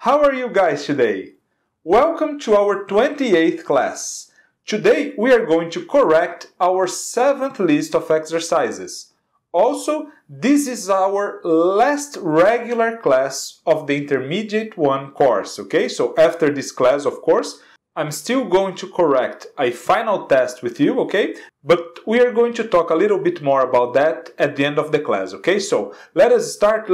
How are you guys today? Welcome to our 28th class. Today we are going to correct our 7th list of exercises. Also, this is our last regular class of the Intermediate 1 course, okay? So after this class, of course, I'm still going to correct a final test with you, okay? But we are going to talk a little bit more about that at the end of the class, okay? So let us start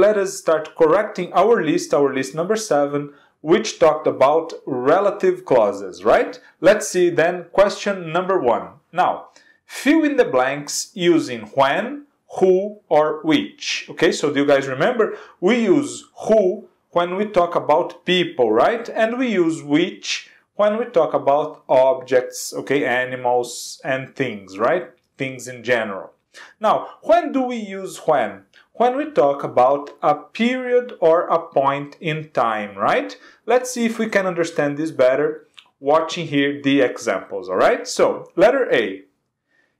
correcting our list number 7, which talked about relative clauses, right? Let's see then question number 1. Now, fill in the blanks using when, who, or which, okay? So do you guys remember? We use who when we talk about people, right? And we use which when we talk about objects, okay, animals and things, right? Things in general. Now, when do we use when? When we talk about a period or a point in time, right? Let's see if we can understand this better watching here the examples, all right? So, letter A.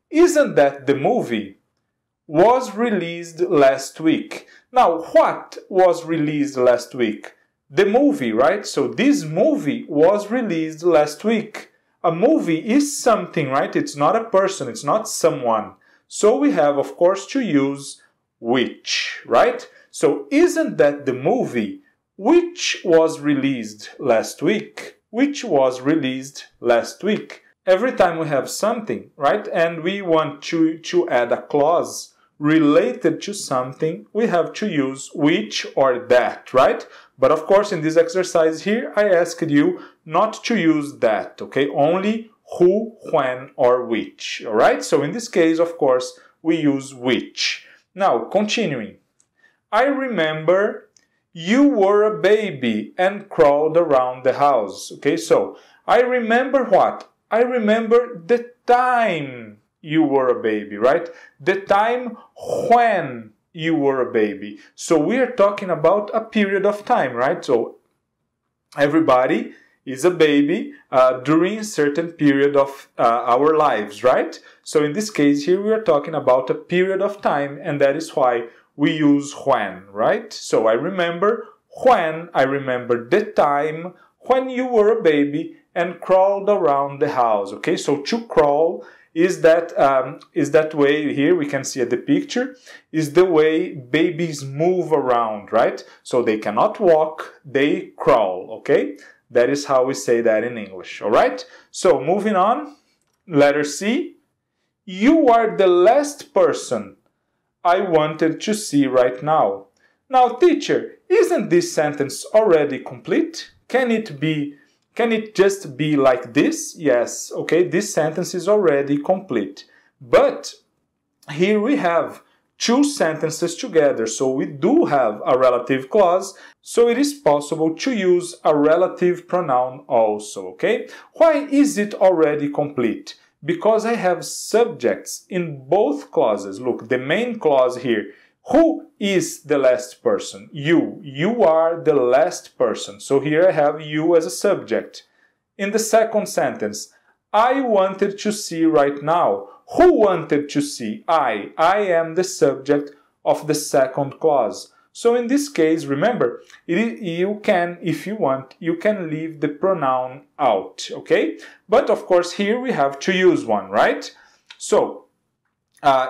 Isn't that the movie was released last week? Now, what was released last week? The movie, right? So this movie was released last week. A movie is something, right? It's not a person, it's not someone. So we have, of course, to use which, right? So isn't that the movie which was released last week? Which was released last week. Every time we have something, right? And we want to add a clause related to something, we have to use which or that, right? But of course, in this exercise here, I asked you not to use that, okay? Only who, when, or which, all right? So in this case, of course, we use which. Now, continuing. I remember you were a baby and crawled around the house, okay? So, I remember what? I remember the time you were a baby, right? The time when you were a baby. So we are talking about a period of time, right? So everybody is a baby during a certain period of our lives, right? So in this case here we are talking about a period of time, and that is why we use when, right? So I remember when, I remember the time when you were a baby and crawled around the house, okay? So to crawl is that way here, we can see at the picture, is the way babies move around, right? So they cannot walk, they crawl, okay? That is how we say that in English, all right? So moving on, letter C. You are the last person I wanted to see right now. Now, teacher, isn't this sentence already complete? Can it just be like this? Yes, okay, this sentence is already complete. But here we have two sentences together, so we do have a relative clause, so it is possible to use a relative pronoun also, okay? Why is it already complete? Because I have subjects in both clauses. Look, the main clause here. Who is the last person? You. You are the last person. So here I have you as a subject. In the second sentence, I wanted to see right now. Who wanted to see? I. I am the subject of the second clause. So in this case, remember, you can, if you want, you can leave the pronoun out, okay? But of course here we have to use one, right? So,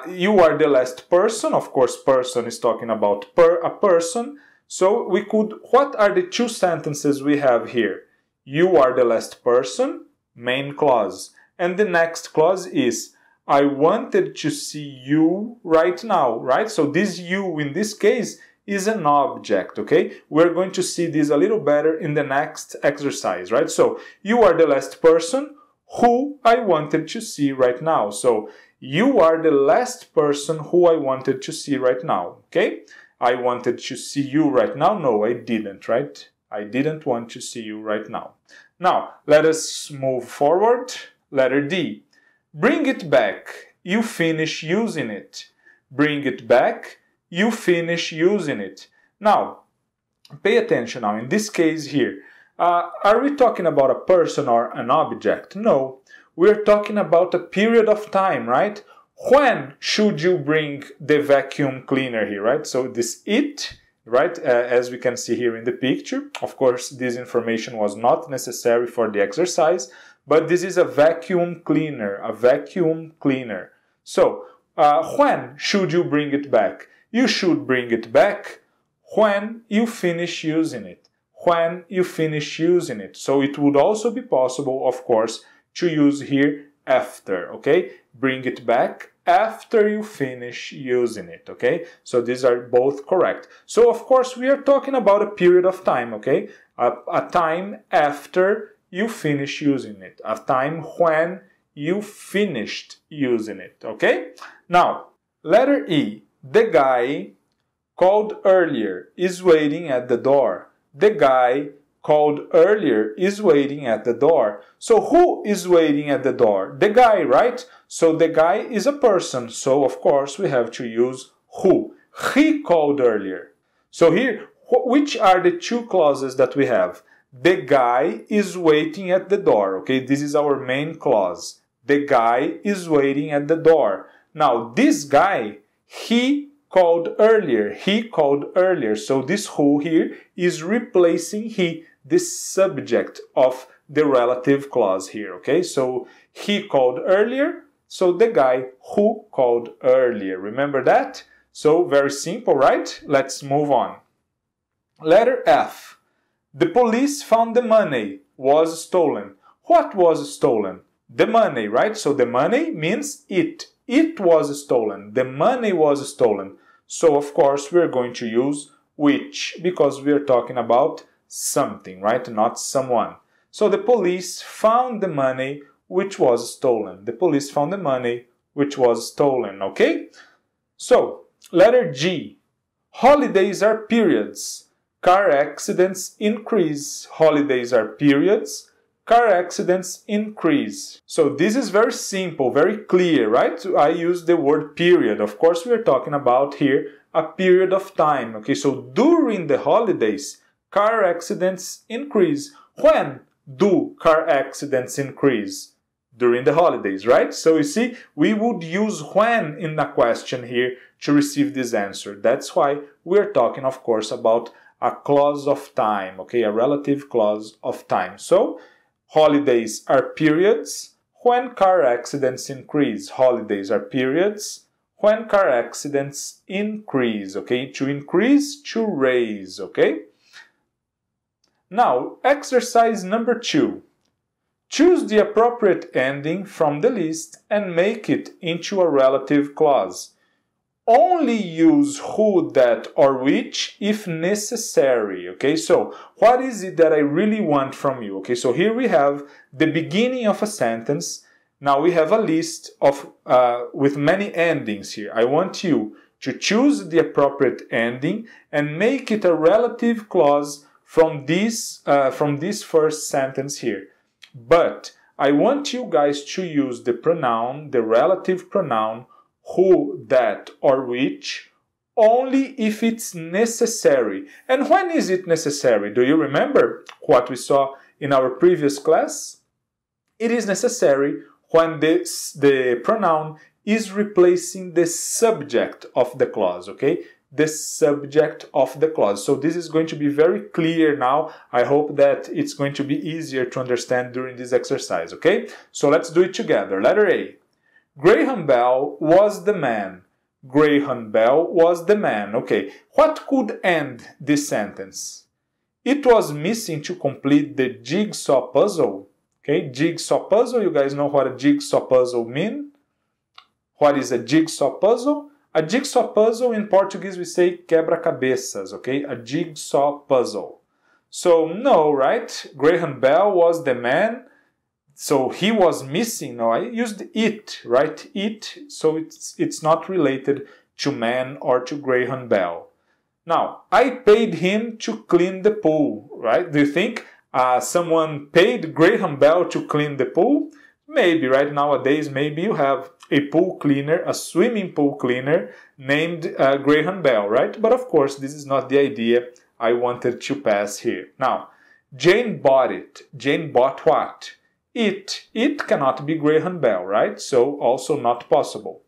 you are the last person. Of course, person is talking about a person. So we could, what are the two sentences we have here? You are the last person, main clause. And the next clause is, I wanted to see you right now, right? So this you in this case is an object, okay? We're going to see this a little better in the next exercise, right? So you are the last person who I wanted to see right now. So you are the last person who I wanted to see right now, okay? I wanted to see you right now. No, I didn't, right? I didn't want to see you right now. Now, let us move forward. Letter D. Bring it back. You finish using it. Bring it back. You finish using it. Now, pay attention now. In this case here, are we talking about a person or an object? No. We're talking about a period of time, right? When should you bring the vacuum cleaner here, right? So this it right? As we can see here in the picture. Of course, this information was not necessary for the exercise, but this is a vacuum cleaner, a vacuum cleaner. So, when should you bring it back? You should bring it back when you finish using it. When you finish using it. So it would also be possible, of course, to use here after, okay? Bring it back after you finish using it, okay? So these are both correct. So of course we are talking about a period of time, okay? A time after you finish using it. A time when you finished using it, okay? Now, letter E. The guy called earlier is waiting at the door. The guy called earlier is waiting at the door. So who is waiting at the door? The guy, right? So the guy is a person. So of course we have to use who. He called earlier. So here, which are the two clauses that we have? The guy is waiting at the door. Okay, this is our main clause. The guy is waiting at the door. Now this guy, he called earlier. He called earlier. So this who here is replacing he, the subject of the relative clause here. Okay, so he called earlier. So the guy who called earlier. Remember that? So very simple, right? Let's move on. Letter F. The police found the money was stolen. What was stolen? The money, right? So the money means it. It was stolen. The money was stolen. So of course we're going to use which because we're talking about something, right? Not someone. So the police found the money which was stolen. The police found the money which was stolen, okay? So, letter G. Holidays are periods. Car accidents increase. Holidays are periods. Car accidents increase. So this is very simple, very clear, right? I use the word period. Of course, we are talking about here a period of time. Okay, so during the holidays, car accidents increase. When do car accidents increase? During the holidays, right? So you see, we would use when in the question here to receive this answer. That's why we're talking, of course, about a clause of time, okay, a relative clause of time. So, holidays are periods when car accidents increase. Holidays are periods when car accidents increase, okay? To increase, to raise, okay? Now, exercise number 2. Choose the appropriate ending from the list and make it into a relative clause. Only use who, that, or which if necessary, okay? So, what is it that I really want from you? Okay, so here we have the beginning of a sentence. Now we have a list of with many endings here. I want you to choose the appropriate ending and make it a relative clause from this first sentence here. But I want you guys to use the pronoun, the relative pronoun, who, that, or which, only if it's necessary. And when is it necessary? Do you remember what we saw in our previous class? It is necessary when the pronoun is replacing the subject of the clause, okay? The subject of the clause. So this is going to be very clear now. I hope that it's going to be easier to understand during this exercise, okay? So let's do it together. Letter A. Graham Bell was the man. Graham Bell was the man. Okay, what could end this sentence? It was missing to complete the jigsaw puzzle. Okay, jigsaw puzzle, you guys know what a jigsaw puzzle means? What is a jigsaw puzzle? A jigsaw puzzle, in Portuguese we say quebra-cabeças, okay? A jigsaw puzzle. So, no, right? Graham Bell was the man. So, he was missing. No, I used it, right? It, so it's not related to man or to Graham Bell. Now, I paid him to clean the pool, right? Do you think someone paid Graham Bell to clean the pool? Maybe, right? Nowadays, maybe you have a pool cleaner, a swimming pool cleaner named Graham Bell, right? But of course, this is not the idea I wanted to pass here. Now, Jane bought it. Jane bought what? It. It cannot be Graham Bell, right? So, also not possible.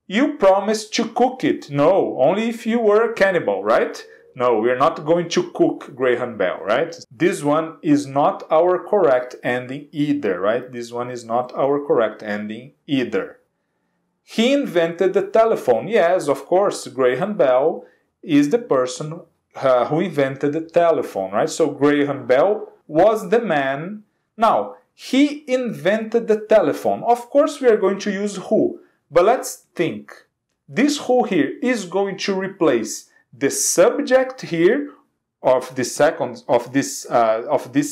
You promised to cook it. No, only if you were a cannibal, right? No, we're not going to cook Graham Bell, right? This one is not our correct ending either, right? This one is not our correct ending either. He invented the telephone. Yes, of course, Graham Bell is the person who invented the telephone, right? So Graham Bell was the man. Now, he invented the telephone. Of course, we are going to use who. But let's think. This who here is going to replace the subject here of this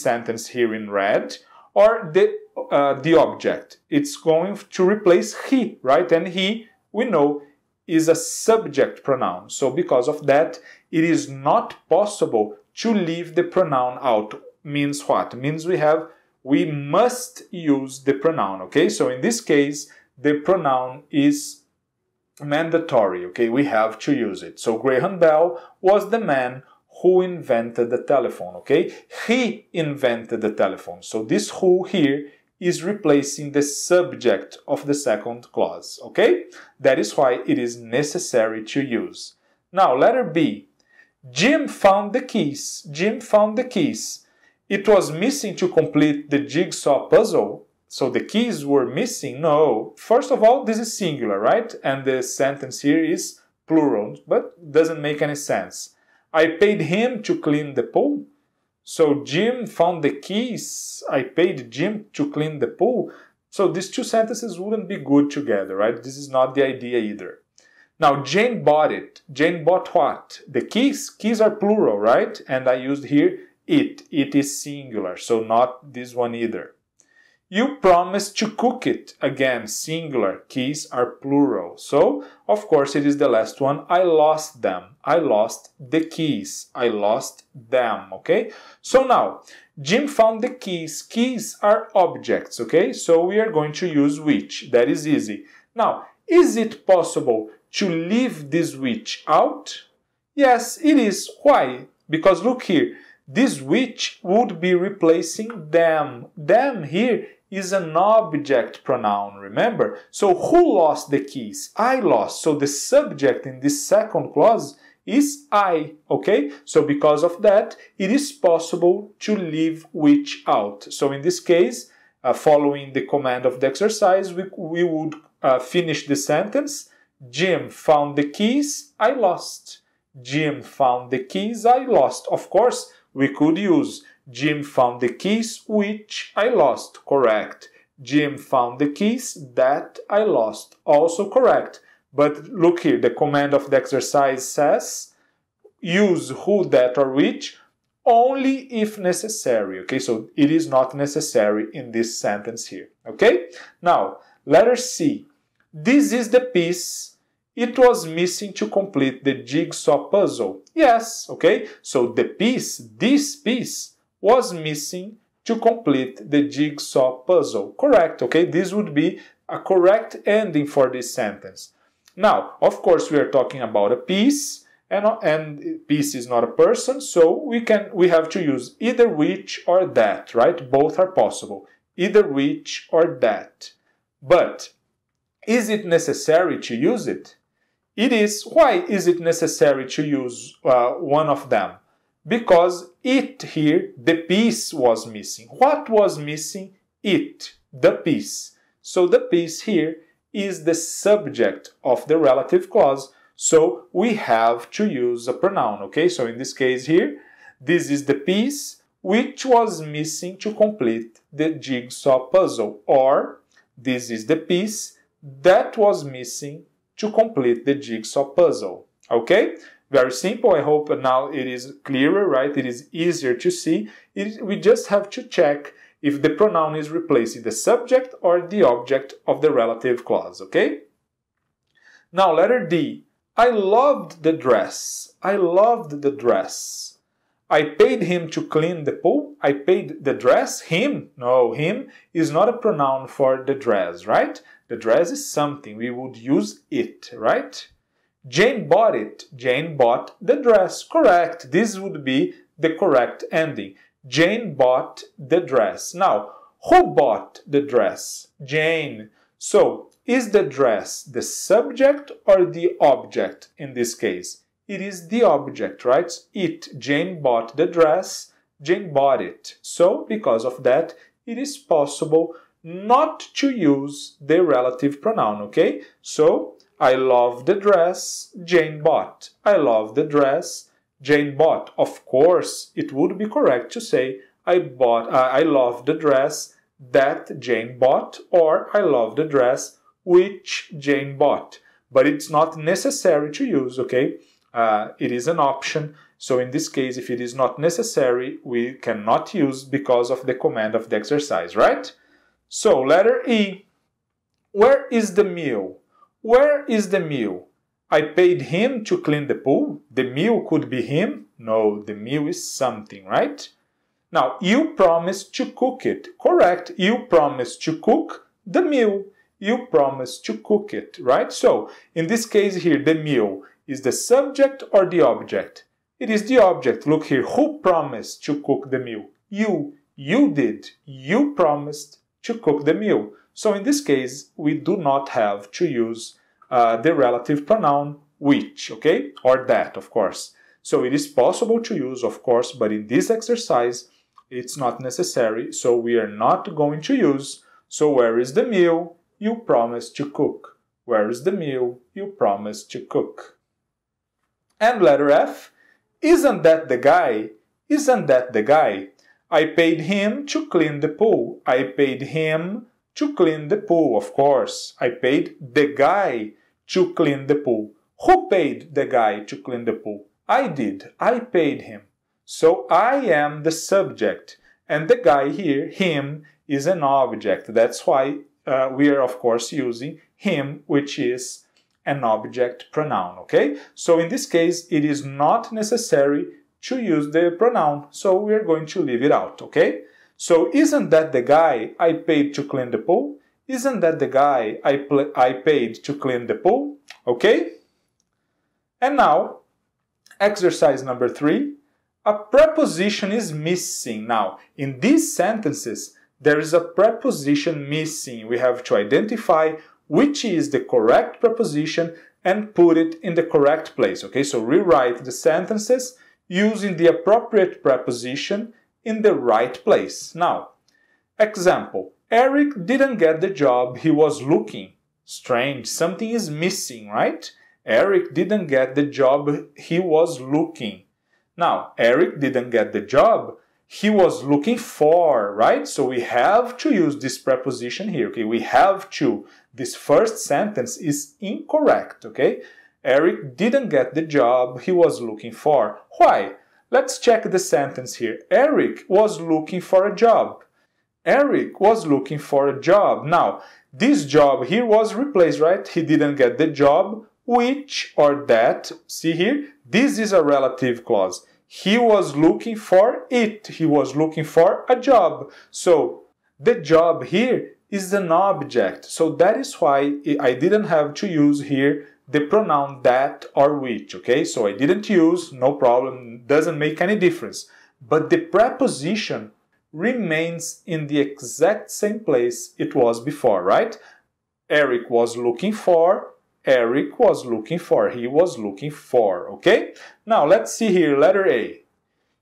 sentence here in red, or the object. It's going to replace he, right? And he, we know, is a subject pronoun. So because of that, it is not possible to leave the pronoun out. Means what? Means we must use the pronoun, okay? So in this case, the pronoun is mandatory, okay? We have to use it. So Graham Bell was the man who invented the telephone, okay? He invented the telephone. So this who here is replacing the subject of the second clause, okay? That is why it is necessary to use. Now, letter B. Jim found the keys. Jim found the keys. It was missing to complete the jigsaw puzzle. So the keys were missing? No. First of all, this is singular, right? And the sentence here is plural, but doesn't make any sense. I paid him to clean the pool. So Jim found the keys. I paid Jim to clean the pool. So these two sentences wouldn't be good together, right? This is not the idea either. Now, Jane bought it. Jane bought what? The keys. Keys are plural, right? And I used here it. It is singular, so not this one either. You promised to cook it. Again, singular. Keys are plural. So, of course, it is the last one. I lost them. I lost the keys. I lost them, okay? So now, Jim found the keys. Keys are objects, okay? So we are going to use which. That is easy. Now, is it possible to leave this which out? Yes, it is. Why? Because look here. This which would be replacing them. Them here is an object pronoun, remember? So who lost the keys? I lost. So the subject in this second clause is I, okay? So because of that, it is possible to leave which out. So in this case, following the command of the exercise, we would finish the sentence. Jim found the keys, I lost. Jim found the keys, I lost. Of course, we could use Jim found the keys which I lost. Correct. Jim found the keys that I lost. Also correct. But look here, the command of the exercise says use who, that, or which only if necessary. Okay, so it is not necessary in this sentence here. Okay? Now, letter C. This is the piece it was missing to complete the jigsaw puzzle. Yes, okay? So the piece, this piece, was missing to complete the jigsaw puzzle. Correct, okay? This would be a correct ending for this sentence. Now, of course, we are talking about a piece, and piece is not a person, so we have to use either which or that, right? Both are possible. Either which or that. But is it necessary to use it? It is. Why is it necessary to use one of them? Because it here, the piece was missing. What was missing? It, the piece. So the piece here is the subject of the relative clause. So we have to use a pronoun, okay? So in this case here, this is the piece which was missing to complete the jigsaw puzzle. Or this is the piece that was missing to complete the jigsaw puzzle, okay? Very simple. I hope now it is clearer, right? It is easier to see. We just have to check if the pronoun is replacing the subject or the object of the relative clause, okay? Now, letter D. I loved the dress. I loved the dress. I paid him to clean the pool. I paid the dress. Him? No, him is not a pronoun for the dress, right? The dress is something. We would use it, right? Jane bought it. Jane bought the dress. Correct. This would be the correct ending. Jane bought the dress. Now, who bought the dress? Jane. So, is the dress the subject or the object in this case? It is the object, right? Jane bought the dress, Jane bought it. So, because of that, it is possible not to use the relative pronoun, okay? So, I love the dress Jane bought. I love the dress Jane bought. Of course, it would be correct to say I love the dress that Jane bought, or I love the dress which Jane bought. But it's not necessary to use, okay? It is an option. So in this case, if it is not necessary, we cannot use because of the command of the exercise, right? So letter E. Where is the meal? Where is the meal? I paid him to clean the pool. The meal could be him. No, the meal is something, right? Now, you promised to cook it. Correct. You promised to cook the meal. You promised to cook it, right? So, in this case here, the meal is the subject or the object? It is the object. Look here. Who promised to cook the meal? You. You did. You promised to cook the meal. So, in this case, we do not have to use the relative pronoun which, okay? Or that, of course. So, it is possible to use, of course, but in this exercise, it's not necessary, so we are not going to use. So where is the meal? You promised to cook. Where is the meal? You promised to cook. And letter F. Isn't that the guy? Isn't that the guy? I paid him to clean the pool. I paid him to clean the pool, of course. I paid the guy to clean the pool. Who paid the guy to clean the pool? I did. I paid him. So I am the subject, and the guy here, him, is an object. That's why we are, of course, using him, which is an object pronoun, okay? So in this case, it is not necessary to use the pronoun, so we are going to leave it out, okay? So isn't that the guy I paid to clean the pool? Isn't that the guy I paid to clean the pool? Okay? And now, exercise number 3. A preposition is missing. Now, in these sentences, there is a preposition missing. We have to identify which is the correct preposition and put it in the correct place. Okay, so rewrite the sentences using the appropriate preposition in the right place. Now, example, Eric didn't get the job he was looking. Strange, something is missing, right? Eric didn't get the job he was looking. Now, Eric didn't get the job he was looking for, right? So we have to use this preposition here, okay? We have to. This first sentence is incorrect, okay? Eric didn't get the job he was looking for. Why? Let's check the sentence here. Eric was looking for a job. Eric was looking for a job. Now, this job here was replaced, right? He didn't get the job. Which or that, see here, this is a relative clause. He was looking for it. He was looking for a job. So the job here is an object. So that is why I didn't have to use here the pronoun that or which, okay? So I didn't use, no problem, doesn't make any difference. But the preposition remains in the exact same place it was before, right? Eric was looking for, Eric was looking for, he was looking for, okay? Now, let's see here, letter A.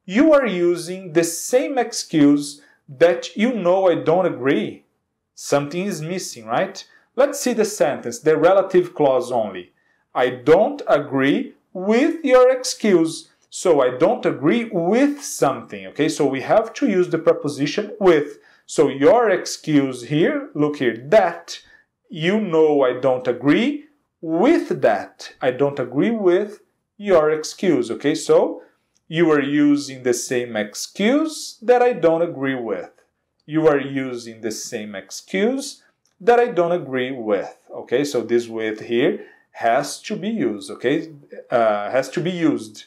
You are using the same excuse that you know I don't agree. Something is missing, right? Let's see the sentence, the relative clause only. I don't agree with your excuse. So I don't agree with something, okay? So we have to use the preposition with. So your excuse here, look here, that. You know I don't agree with that. I don't agree with your excuse, okay? So you are using the same excuse that I don't agree with. You are using the same excuse that I don't agree with, okay? So this with here has to be used, okay? Has to be used.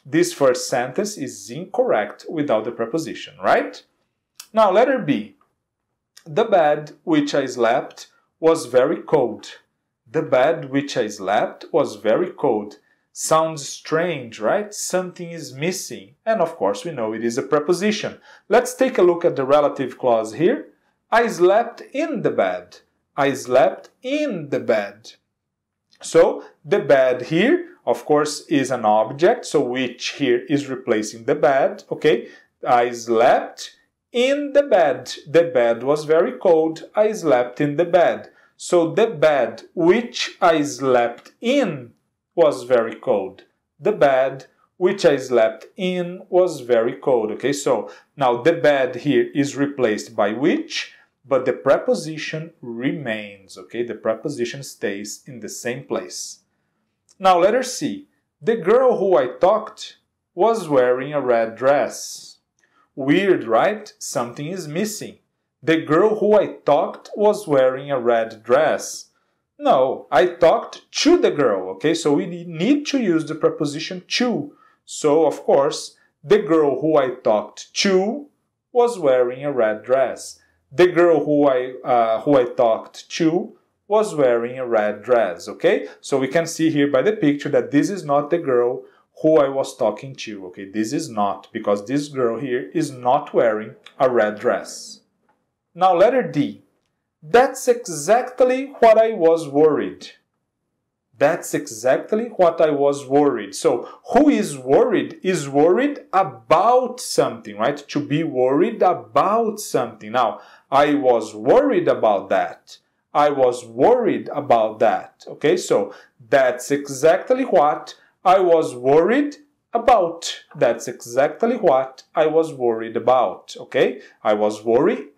This first sentence is incorrect without the preposition, right? Now, letter B. The bed which I slept was very cold. The bed which I slept was very cold. Sounds strange, right? Something is missing. And of course, we know it is a preposition. Let's take a look at the relative clause here. I slept in the bed. I slept in the bed. So the bed here, of course, is an object, so which here is replacing the bed, okay? I slept in the bed. The bed was very cold. I slept in the bed. So the bed which I slept in was very cold. The bed which I slept in was very cold. Okay, so now the bed here is replaced by which, but the preposition remains. Okay, the preposition stays in the same place. Now letter C. The girl who I talked was wearing a red dress. Weird, right? Something is missing. The girl who I talked was wearing a red dress. No, I talked to the girl, okay? So we need to use the preposition to. So, of course, the girl who I talked to was wearing a red dress. The girl who I talked to was wearing a red dress, okay? So we can see here by the picture that this is not the girl who I was talking to, okay? This is not, because this girl here is not wearing a red dress. Now letter D. That's exactly what I was worried. That's exactly what I was worried. So who is worried about something, right? To be worried about something. Now, I was worried about that. I was worried about that. Okay, so that's exactly what I was worried about. That's exactly what I was worried about. Okay, I was worried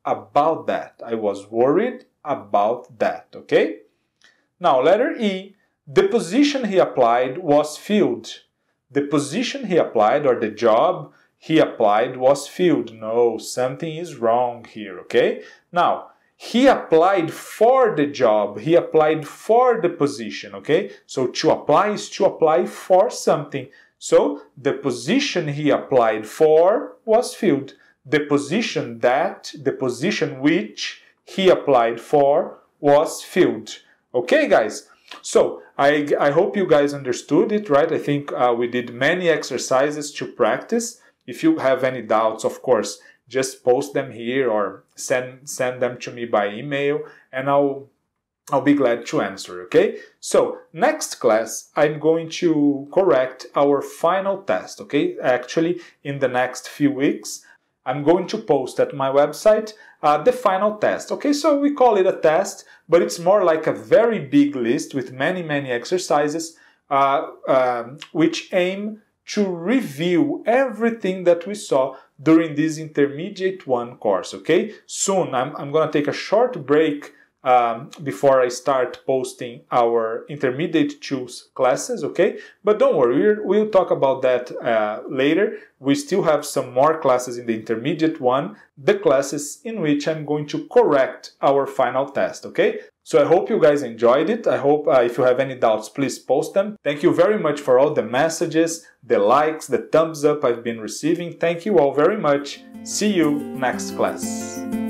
about that. I was worried about that. Okay. Now letter E. The position he applied was filled. The position he applied, or the job he applied, was filled. No, something is wrong here. Okay. Now he applied for the job. He applied for the position. Okay. So to apply is to apply for something. So the position he applied for was filled. The position which he applied for was filled. Okay, guys? So I hope you guys understood it, right? I think we did many exercises to practice. If you have any doubts, of course, just post them here or send them to me by email, and I'll be glad to answer, okay? So, next class, I'm going to correct our final test, okay? Actually, in the next few weeks, I'm going to post at my website the final test, okay? So we call it a test, but it's more like a very big list with many exercises which aim to review everything that we saw during this Intermediate 1 course, okay? Soon, I'm going to take a short break before I start posting our Intermediate 2 classes, okay? But don't worry, we'll talk about that later. We still have some more classes in the Intermediate 1, the classes in which I'm going to correct our final test, okay? So I hope you guys enjoyed it. I hope if you have any doubts, please post them. Thank you very much for all the messages, the likes, the thumbs up I've been receiving. Thank you all very much. See you next class.